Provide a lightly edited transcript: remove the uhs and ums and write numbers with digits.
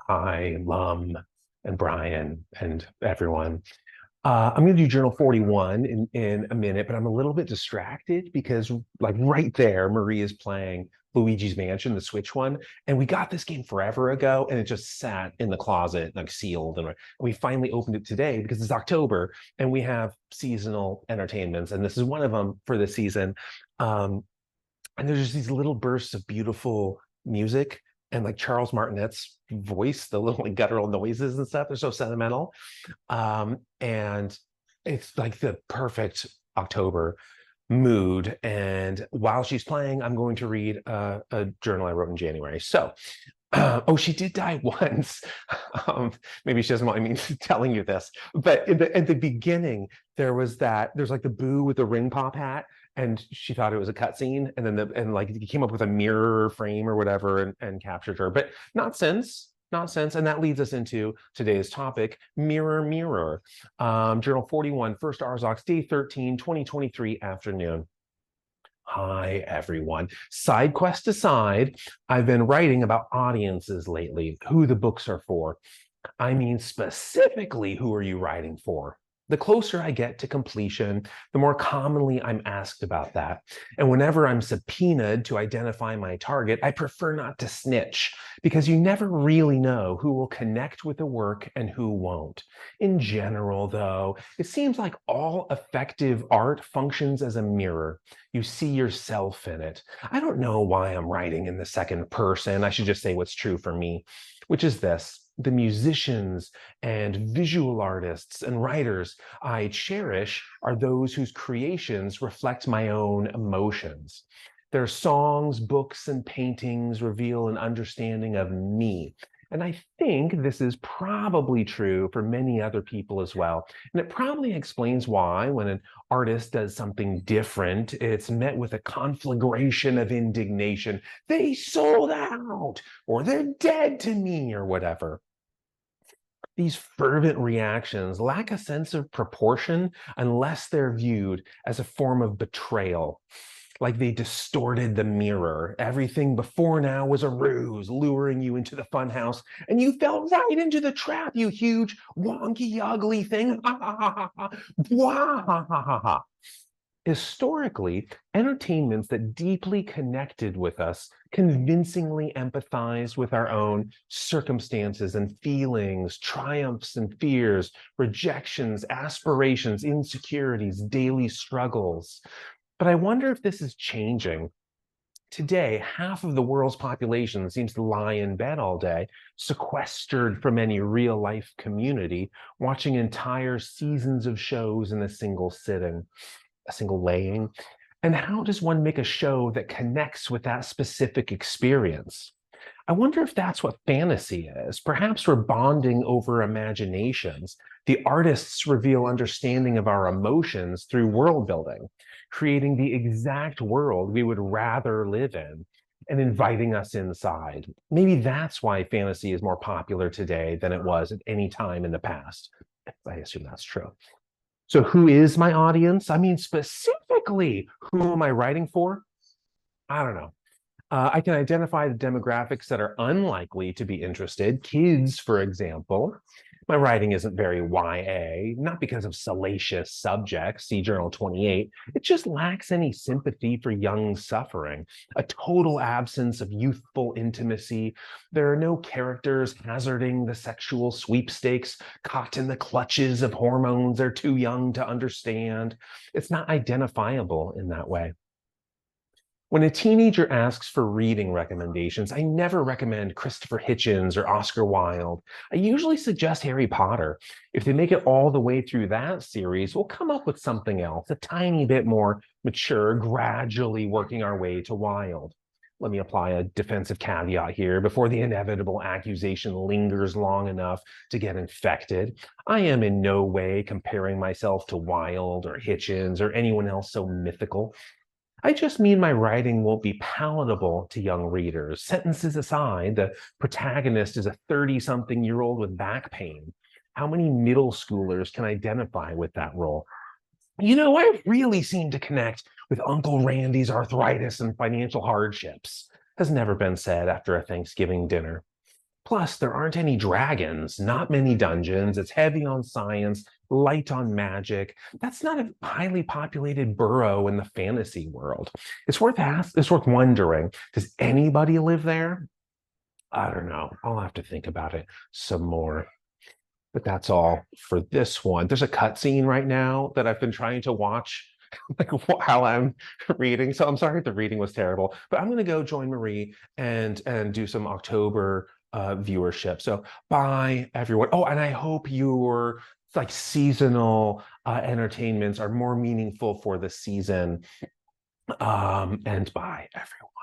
Hi, Lum and Brian and everyone. I'm going to do Journal 41 in a minute, but I'm a little bit distracted because, like, right there, Marie is playing Luigi's Mansion, the Switch one. And we got this game forever ago, and it just sat in the closet, like sealed. And we finally opened it today because it's October and we have seasonal entertainments. And this is one of them for this season. Um, and there's just these little bursts of beautiful music and like Charles Martinet's voice, the little like guttural noises and stuff. They're so sentimental. And it's like the perfect October mood. And while she's playing, I'm going to read a journal I wrote in January. So, oh, she did die once. Maybe she doesn't want me telling you this, but at the beginning, there's like the boo with the ring pop hat, and she thought it was a cutscene, and then like he came up with a mirror frame or whatever and captured her, but not since. Not since. And that leads us into today's topic, Mirror, Mirror. Journal 41, First Arzox, Day 13, 2023 afternoon. Hi, everyone. Side quest aside, I've been writing about audiences lately, who the books are for. I mean, specifically, who are you writing for? The closer I get to completion, the more commonly I'm asked about that. And whenever I'm subpoenaed to identify my target, I prefer not to snitch because you never really know who will connect with the work and who won't. In general, though, it seems like all effective art functions as a mirror. You see yourself in it. I don't know why I'm writing in the second person. I should just say what's true for me, which is this. The musicians and visual artists and writers I cherish are those whose creations reflect my own emotions. Their songs, books, and paintings reveal an understanding of me. And I think this is probably true for many other people as well. And it probably explains why, when an artist does something different, it's met with a conflagration of indignation. They sold out, or they're dead to me, or whatever. These fervent reactions lack a sense of proportion unless they're viewed as a form of betrayal. Like they distorted the mirror. Everything before now was a ruse, luring you into the funhouse, and you fell right into the trap, you huge, wonky, ugly thing. Ha ha ha ha ha ha ha ha. Historically, entertainments that deeply connected with us convincingly empathized with our own circumstances and feelings, triumphs and fears, rejections, aspirations, insecurities, daily struggles. But I wonder if this is changing. Today, half of the world's population seems to lie in bed all day, sequestered from any real life community, watching entire seasons of shows in a single sitting, a single laying. And how does one make a show that connects with that specific experience? I wonder if that's what fantasy is. Perhaps we're bonding over imaginations. The artists reveal understanding of our emotions through world building, creating the exact world we would rather live in and inviting us inside. Maybe that's why fantasy is more popular today than it was at any time in the past. I assume that's true. So who is my audience? I mean, specifically, who am I writing for? I don't know. I can identify the demographics that are unlikely to be interested. Kids, for example. My writing isn't very YA, not because of salacious subjects, see Journal 28. It just lacks any sympathy for young suffering, a total absence of youthful intimacy. There are no characters hazarding the sexual sweepstakes, caught in the clutches of hormones they're too young to understand. It's not identifiable in that way. When a teenager asks for reading recommendations, I never recommend Christopher Hitchens or Oscar Wilde. I usually suggest Harry Potter. If they make it all the way through that series, we'll come up with something else, a tiny bit more mature, gradually working our way to Wilde. Let me apply a defensive caveat here before the inevitable accusation lingers long enough to get infected. I am in no way comparing myself to Wilde or Hitchens or anyone else so mythical. I just mean my writing won't be palatable to young readers. Sentences aside, the protagonist is a 30-something-year-old with back pain. How many middle schoolers can identify with that role? You know, I really seem to connect with Uncle Randy's arthritis and financial hardships, has never been said after a Thanksgiving dinner. Plus, there aren't any dragons, not many dungeons. It's heavy on science, light on magic. That's not a highly populated borough in the fantasy world. It's worth wondering, does anybody live there? I don't know. I'll have to think about it some more. But that's all for this one. There's a cutscene right now that I've been trying to watch, like while I'm reading. So I'm sorry if the reading was terrible, but I'm going to go join Marie and do some October viewership. So bye, everyone. Oh, and I hope your like seasonal entertainments are more meaningful for the season. And bye, everyone.